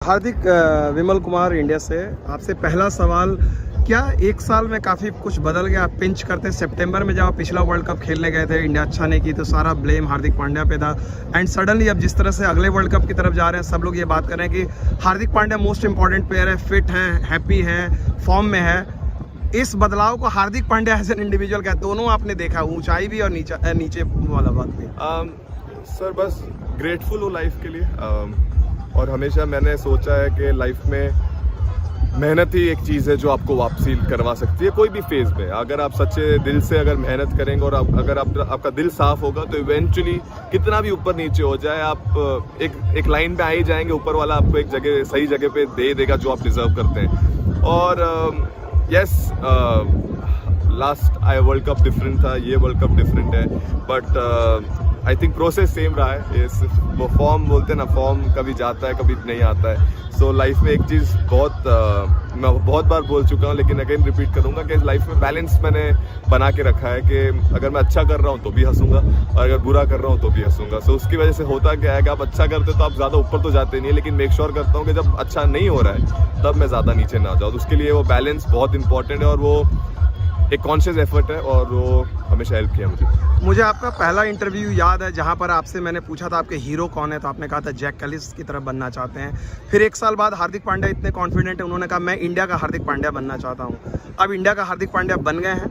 हार्दिक Vimal Kumar India से आपसे पहला सवाल, क्या एक साल में काफ़ी कुछ बदल गया? आप पिंच करते सितंबर में जब आप पिछला वर्ल्ड कप खेलने गए थे, इंडिया अच्छा नहीं की तो सारा ब्लेम हार्दिक पांड्या पे था, एंड सडनली अब जिस तरह से अगले वर्ल्ड कप की तरफ जा रहे हैं सब लोग ये बात कर रहे हैं कि Hardik Pandya most important player है, फिट है, हैप्पी है, फॉर्म में है। इस बदलाव को Hardik Pandya as an individual क्या, दोनों आपने देखा, ऊंचाई भी और नीचे वाला बात भी? सर बस ग्रेटफुल हूँ लाइफ के लिए, और हमेशा मैंने सोचा है कि लाइफ में मेहनत ही एक चीज़ है जो आपको वापसी करवा सकती है कोई भी फेज़ में। अगर आप सच्चे दिल से अगर मेहनत करेंगे और अगर आपका दिल साफ होगा तो इवेंचुअली कितना भी ऊपर नीचे हो जाए आप एक लाइन पे आ ही जाएंगे। ऊपर वाला आपको एक जगह सही जगह पे दे देगा जो आप डिजर्व करते हैं। और yes, last world cup different था, ये वर्ल्ड कप डिफरेंट है, but I think process same रहा है। वो फॉर्म बोलते हैं ना, फॉर्म कभी जाता है कभी नहीं आता है। सो लाइफ में एक चीज़ मैं बहुत बार बोल चुका हूँ लेकिन अगेन रिपीट करूँगा कि लाइफ में बैलेंस मैंने बना के रखा है कि अगर मैं अच्छा कर रहा हूँ तो भी हंसूंगा और अगर बुरा कर रहा हूँ तो भी हंसूंगा। सो उसकी वजह से होता क्या है कि आप अच्छा करते तो आप ज़्यादा ऊपर तो जाते नहीं है, लेकिन मेक श्योर करता हूँ कि जब अच्छा नहीं हो रहा है तब मैं ज़्यादा नीचे ना जाऊँ। तो उसके लिए वो बैलेंस बहुत इंपॉर्टेंट है और वो एक कॉन्शियस एफर्ट है और वो हमेशा हेल्प किया मुझे। आपका पहला इंटरव्यू याद है जहां पर आपसे मैंने पूछा था आपके हीरो कौन है, तो आपने कहा था जैक कैलिस की तरफ बनना चाहते हैं। फिर एक साल बाद हार्दिक पांड्या इतने कॉन्फिडेंट है, उन्होंने कहा मैं इंडिया का हार्दिक पांड्या बनना चाहता हूं। अब इंडिया का हार्दिक पांड्या बन गए हैं?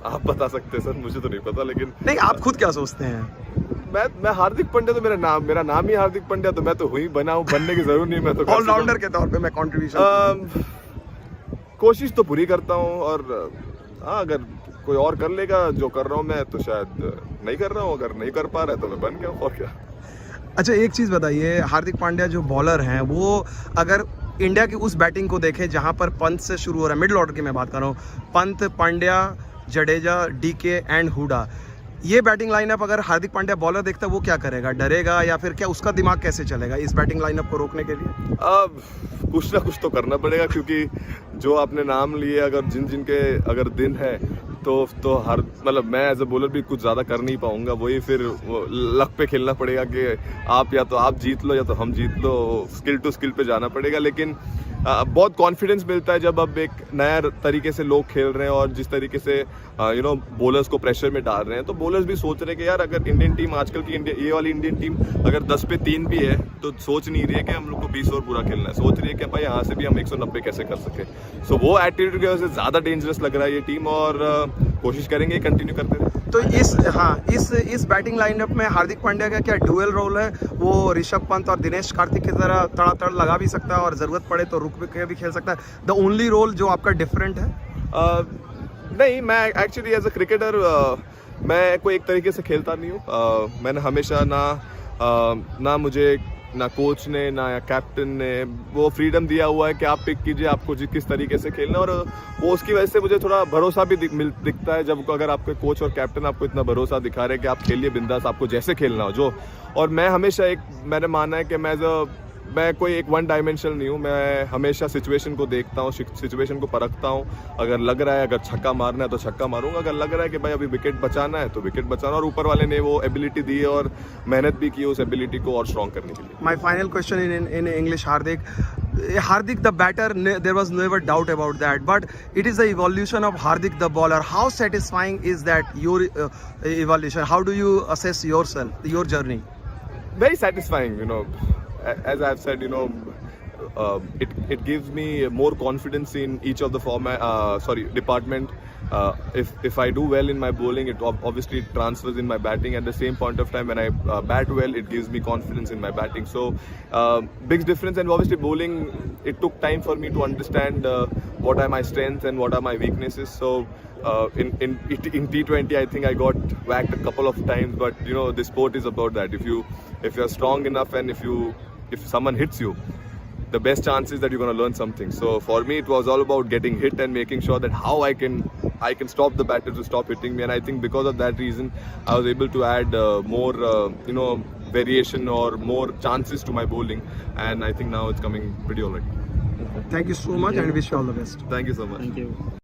आप बता सकते हैं सर, मुझे तो नहीं पता। लेकिन नहीं, आप खुद क्या सोचते हैं? मैं हार्दिक पांड्या तो मेरा नाम ही हार्दिक पांड्या, तो मैं तो हुई बना हूँ, बनने की जरूरत नहीं। मैं तो ऑलराउंडर के तौर पे मैं कंट्रीब्यूशन कोशिश तो पूरी करता हूँ, और हाँ अगर कोई और कर लेगा जो कर रहा हूँ मैं तो शायद नहीं कर रहा हूँ, अगर नहीं कर पा रहा है तो मैं बन गया और क्या। अच्छा, एक चीज़ बताइए, हार्दिक पांड्या जो बॉलर हैं वो अगर इंडिया की उस बैटिंग को देखें जहां पर पंत से शुरू हो रहा है, मिडिल ऑर्डर की मैं बात कर रहा हूँ, पंत, पांड्या, जडेजा, डीके एंड हुडा, ये बैटिंग लाइनअप अगर हार्दिक पांड्या बॉलर देखता है वो क्या करेगा? डरेगा या फिर क्या उसका दिमाग कैसे चलेगा इस बैटिंग लाइनअप को रोकने के लिए? कुछ ना कुछ तो करना पड़ेगा, क्योंकि जो आपने नाम लिए अगर जिनके अगर दिन है तो हर मतलब मैं एज अ बॉलर भी कुछ ज़्यादा कर नहीं पाऊंगा। वही फिर वो लक पे खेलना पड़ेगा कि आप या तो आप जीत लो या तो हम जीत लो, स्किल टू स्किल पे जाना पड़ेगा। लेकिन बहुत कॉन्फिडेंस मिलता है जब अब एक नया तरीके से लोग खेल रहे हैं और जिस तरीके से बॉलर्स को प्रेशर में डाल रहे हैं, तो बॉलर्स भी सोच रहे हैं कि यार अगर इंडियन टीम आजकल की ये वाली इंडियन टीम अगर 10 पे 3 भी है तो सोच नहीं रही है कि हम लोग को 20 और पूरा खेलना है, सोच रही है कि भाई यहाँ से भी हम 190 कैसे कर सके। सो वो एटीट्यूड की वजह से ज़्यादा डेंजरस लग रहा है ये टीम, और कोशिश करेंगे कंटिन्यू करते रहे। तो इस बैटिंग लाइनअप में हार्दिक पांड्या का क्या डुअल रोल है? वो ऋषभ पंत और दिनेश कार्तिक की तरह तड़ातड़ लगा भी सकता है और ज़रूरत पड़े तो रुक के भी खेल सकता है। द ओनली रोल जो आपका डिफरेंट है? नहीं, मैं एक्चुअली एज अ क्रिकेटर मैं कोई एक तरीके से खेलता नहीं हूँ। मैंने हमेशा ना मुझे ना कोच ने ना कैप्टन ने वो फ्रीडम दिया हुआ है कि आप पिक कीजिए आपको किस तरीके से खेलना, और वो उसकी वजह से मुझे थोड़ा भरोसा भी दिखता है जब अगर आपके कोच और कैप्टन आपको इतना भरोसा दिखा रहे हैं कि आप खेलिए बिंदास, आपको जैसे खेलना हो जो। और मैं हमेशा मैंने माना है कि मैं कोई एक वन डायमेंशनल नहीं हूँ। मैं हमेशा सिचुएशन को देखता हूँ, सिचुएशन को परखता हूँ। अगर लग रहा है अगर छक्का मारना है तो छक्का मारूंगा, अगर लग रहा है कि भाई अभी विकेट बचाना है तो विकेट बचाना, और ऊपर वाले ने वो एबिलिटी दी है और मेहनत भी की उस एबिलिटी को और स्ट्रॉन्ग करने के लिए। My final question in English, Hardik the batter, there was never doubt about that, but it is the evolution of Hardik the bowler. How satisfying is that, your evolution? How do you assess yourself, your journey? Very satisfying, as I've said, it gives me more confidence in each of the department. If I do well in my bowling, it obviously transfers in my batting. At the same point of time, when I bat well, it gives me confidence in my batting. So big difference. And obviously bowling, it took time for me to understand what are my strengths and what are my weaknesses. So in T20, I think I got whacked a couple of times, but this sport is about that. If you're strong enough and if someone hits you, the best chance is that you're going to learn something. So for me, it was all about getting hit and making sure that how I can stop the batter to stop hitting me. And I think because of that reason, I was able to add more variation or more chances to my bowling. And I think now it's coming pretty alright. Thank you so much and wish you all the best. Thank you so much. Thank you.